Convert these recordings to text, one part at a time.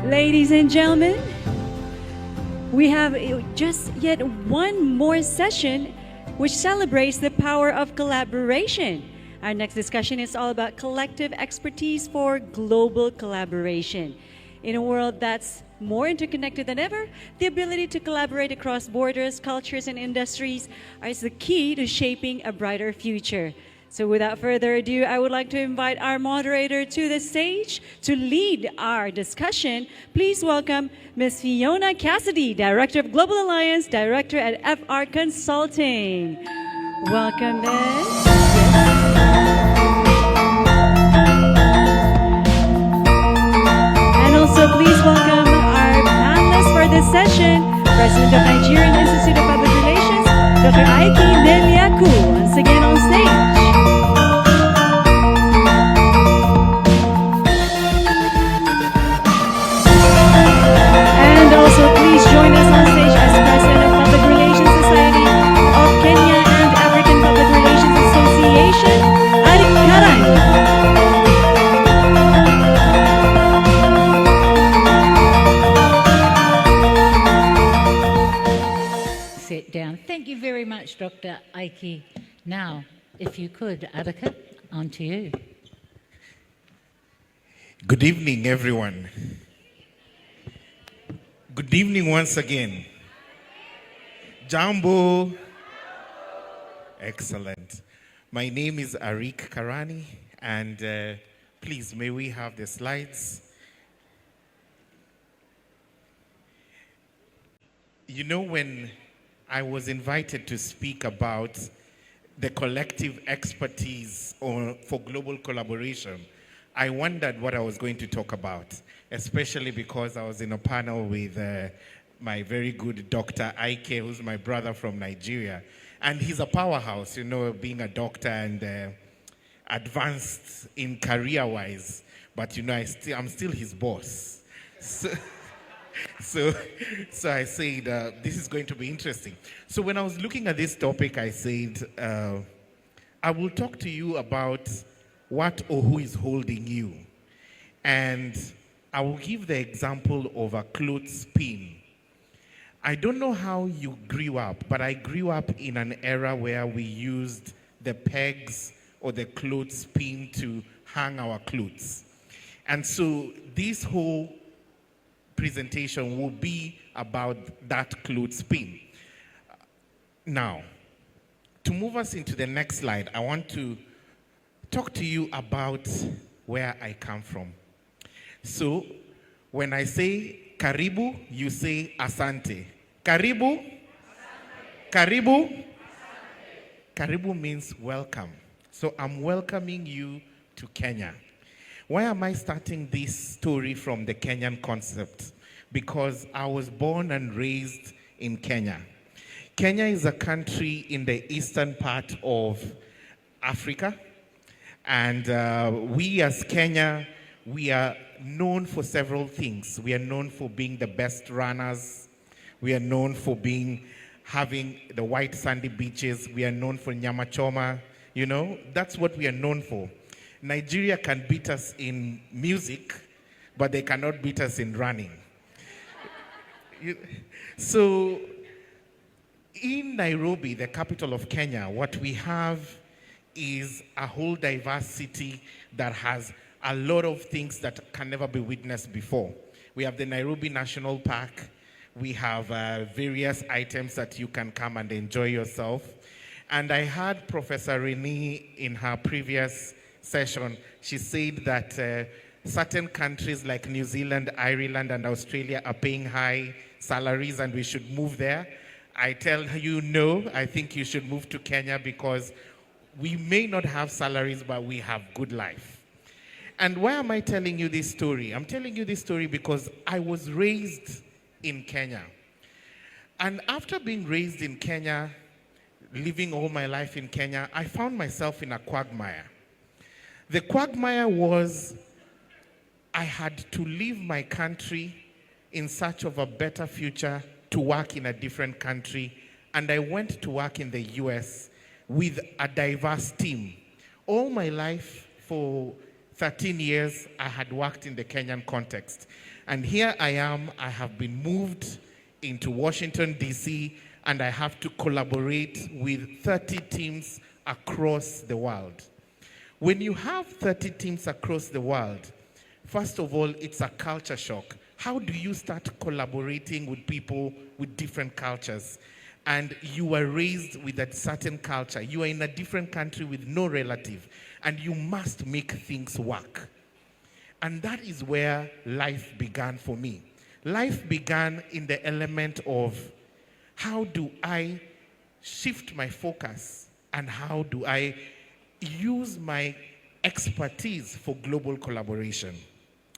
Ladies and gentlemen, we have just yet one more session which celebrates the power of collaboration. Our next discussion is all about collective expertise for global collaboration. In a world that's more interconnected than ever, the ability to collaborate across borders, cultures, and industries is the key to shaping a brighter future. So without further ado, I would like to invite our moderator to the stage to lead our discussion. Please welcome Ms. Fiona Cassidy, Director of Global Alliance, Director at FR Consulting. Welcome, Ms. And also please welcome our panelists for this session, President of Nigerian Institute of Public Relations, Dr. Aiki Neliaku, once again on stage. Also, please join us on stage as President of Public Relations Society of Kenya and African Public Relations Association, Arik Karani. Sit down. Thank you very much, Dr. Aiki. Now, if you could, Arika, on to you. Good evening, everyone. Good evening once again. Jambo. Excellent. My name is Arik Karani, and please, may we have the slides? You know, when I was invited to speak about the collective expertise for global collaboration, I wondered what I was going to talk about, especially because I was in a panel with my very good Dr. Ike, who's my brother from Nigeria. And he's a powerhouse, you know, being a doctor and advanced in career-wise. But, you know, I'm still his boss. So I said, this is going to be interesting. So when I was looking at this topic, I said, I will talk to you about what or who is holding you. And I will give the example of a clothespin. I don't know how you grew up, but I grew up in an era where we used the pegs or the clothespin to hang our clothes. And so this whole presentation will be about that clothespin. Now, to move us into the next slide, I want to talk to you about where I come from. So, when I say karibu, you say asante. Karibu? Asante. Karibu? Asante. Karibu means welcome. So I'm welcoming you to Kenya. Why am I starting this story from the Kenyan concept? Because I was born and raised in Kenya. Kenya is a country in the eastern part of Africa. And we as Kenya, we are known for several things. We are known for being the best runners. We are known for having the white sandy beaches. We are known for nyama choma. You know, that's what we are known for. Nigeria can beat us in music, but they cannot beat us in running. So in Nairobi, the capital of Kenya, what we have is a whole diverse city that has a lot of things that can never be witnessed before. We have the Nairobi National Park. We have various items that you can come and enjoy yourself. And I heard Professor Renee in her previous session, she said that certain countries like New Zealand, Ireland, and Australia are paying high salaries and we should move there. I tell you no, I think you should move to Kenya because we may not have salaries, but we have good life. And why am I telling you this story? I'm telling you this story because I was raised in Kenya. And after being raised in Kenya, living all my life in Kenya, I found myself in a quagmire. The quagmire was I had to leave my country in search of a better future to work in a different country. And I went to work in the US with a diverse team. All my life, for 13 years, I had worked in the Kenyan context. And here I am, I have been moved into Washington, D.C., and I have to collaborate with 30 teams across the world. When you have 30 teams across the world, first of all, it's a culture shock. How do you start collaborating with people with different cultures? And you were raised with a certain culture. You are in a different country with no relative, and you must make things work. And that is where life began for me. Life began in the element of how do I shift my focus and how do I use my expertise for global collaboration.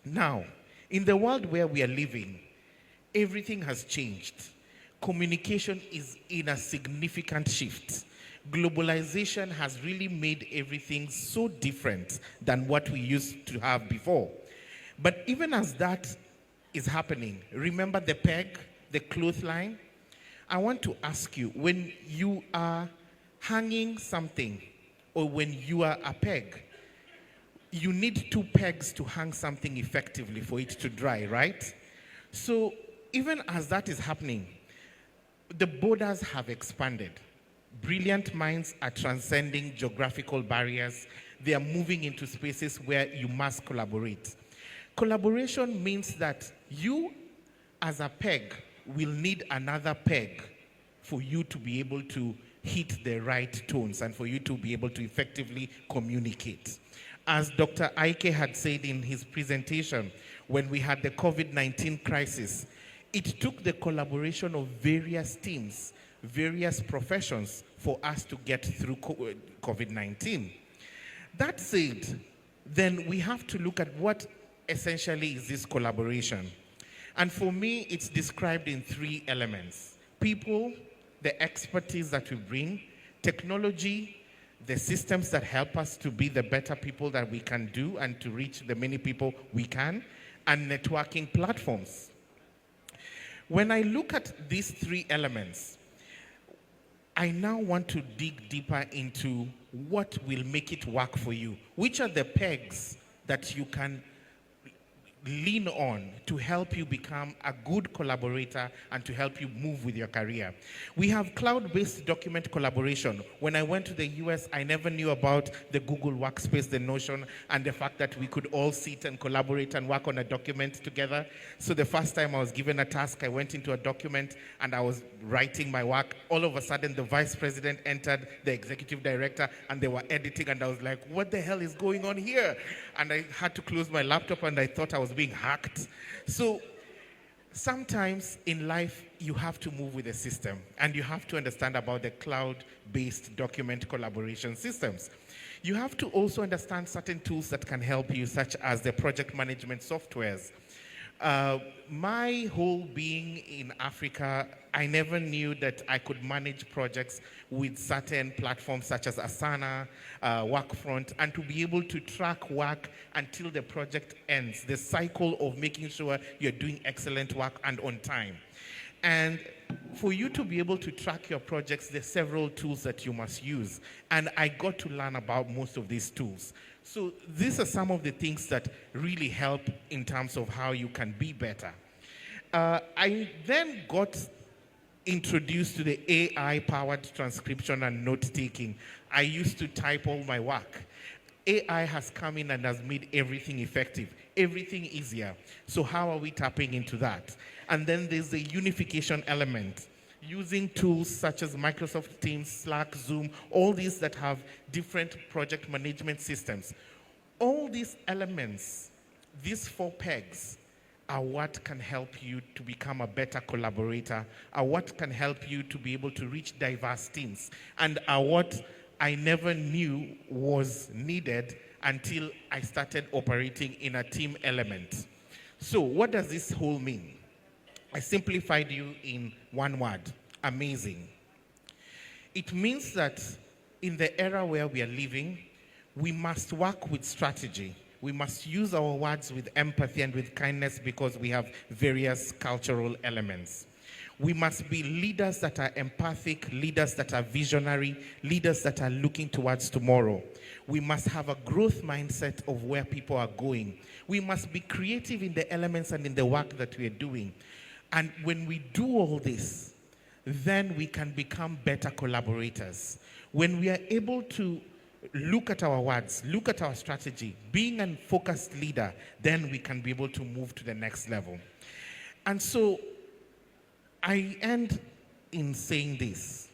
Now, in the world where we are living, everything has changed. Communication is in a significant shift. Globalization has really made everything so different than what we used to have before. But even as that is happening, remember the peg, the clothesline? I want to ask you, when you are hanging something or when you are a peg, you need 2 pegs to hang something effectively for it to dry, right? So even as that is happening, the borders have expanded. Brilliant minds are transcending geographical barriers. They are moving into spaces where you must collaborate. Collaboration means that you, as a peg, will need another peg for you to be able to hit the right tones and for you to be able to effectively communicate. As Dr. Aike had said in his presentation, when we had the COVID-19 crisis, it took the collaboration of various teams, various professions for us to get through COVID-19. That said, then we have to look at what essentially is this collaboration. And for me, it's described in 3 elements: people, the expertise that we bring, technology, the systems that help us to be the better people that we can do and to reach the many people we can, and networking platforms. When I look at these 3 elements, I now want to dig deeper into what will make it work for you. Which are the pegs that you can lean on to help you become a good collaborator and to help you move with your career? We have cloud-based document collaboration. When I went to the US, I never knew about the Google Workspace, the Notion, and the fact that we could all sit and collaborate and work on a document together. So the first time I was given a task, I went into a document and I was writing my work. All of a sudden, the vice president entered, the executive director, and they were editing, and I was like, what the hell is going on here? And I had to close my laptop, and I thought I was being hacked. So sometimes in life, you have to move with the system, and you have to understand about the cloud-based document collaboration systems. You have to also understand certain tools that can help you, such as the project management softwares. My whole being in Africa, I never knew that I could manage projects with certain platforms such as Asana, Workfront, and to be able to track work until the project ends, the cycle of making sure you're doing excellent work and on time. And for you to be able to track your projects, there's several tools that you must use. And I got to learn about most of these tools. So these are some of the things that really help in terms of how you can be better. I then got introduced to the AI-powered transcription and note-taking. I used to type all my work. AI has come in and has made everything effective, everything easier. So how are we tapping into that? And then there's the unification element, using tools such as Microsoft Teams, Slack, Zoom, all these that have different project management systems. All these elements, these 4 pegs, are what can help you to become a better collaborator, are what can help you to be able to reach diverse teams, and are what I never knew was needed until I started operating in a team element. So what does this whole mean? I simplified you in one word: amazing. It means that in the era where we are living, we must work with strategy. We must use our words with empathy and with kindness because we have various cultural elements. We must be leaders that are empathic, leaders that are visionary, leaders that are looking towards tomorrow. We must have a growth mindset of where people are going. We must be creative in the elements and in the work that we are doing. And when we do all this, then we can become better collaborators. When we are able to look at our words, look at our strategy, being a focused leader, then we can be able to move to the next level. And so I end in saying this.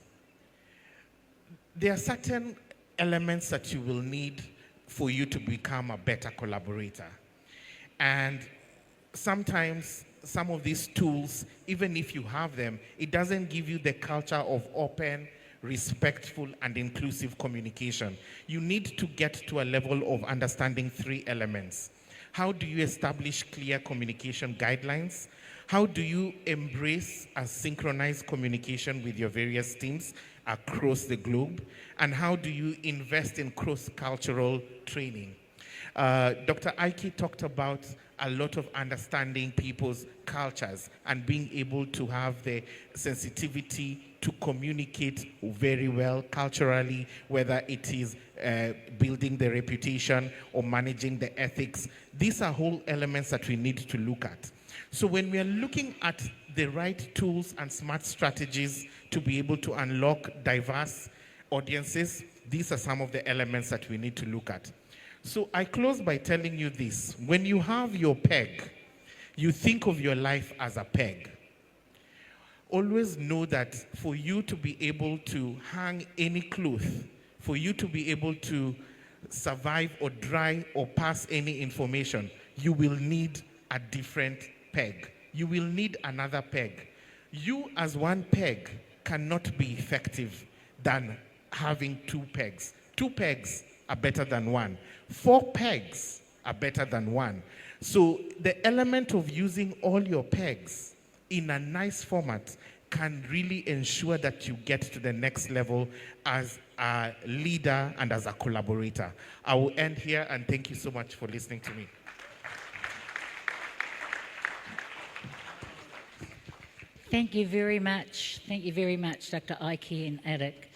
There are certain elements that you will need for you to become a better collaborator. And sometimes some of these tools, even if you have them, it doesn't give you the culture of open, respectful, and inclusive communication. You need to get to a level of understanding 3 elements. How do you establish clear communication guidelines? How do you embrace a synchronized communication with your various teams across the globe? And how do you invest in cross-cultural training? Dr. Aiki talked about a lot of understanding people's cultures and being able to have the sensitivity to communicate very well culturally, whether it is building the reputation or managing the ethics. These are whole elements that we need to look at. So when we are looking at the right tools and smart strategies to be able to unlock diverse audiences, these are some of the elements that we need to look at. So I close by telling you this. When you have your peg, you think of your life as a peg. Always know that for you to be able to hang any cloth, for you to be able to survive or dry or pass any information, you will need a different peg. You will need another peg. You as one peg cannot be effective than having 2 pegs. 2 pegs are better than 1. 4 pegs are better than 1. So the element of using all your pegs in a nice format can really ensure that you get to the next level as a leader and as a collaborator. I will end here and thank you so much for listening to me. Thank you very much. Thank you very much, Dr. Aiki and Arik.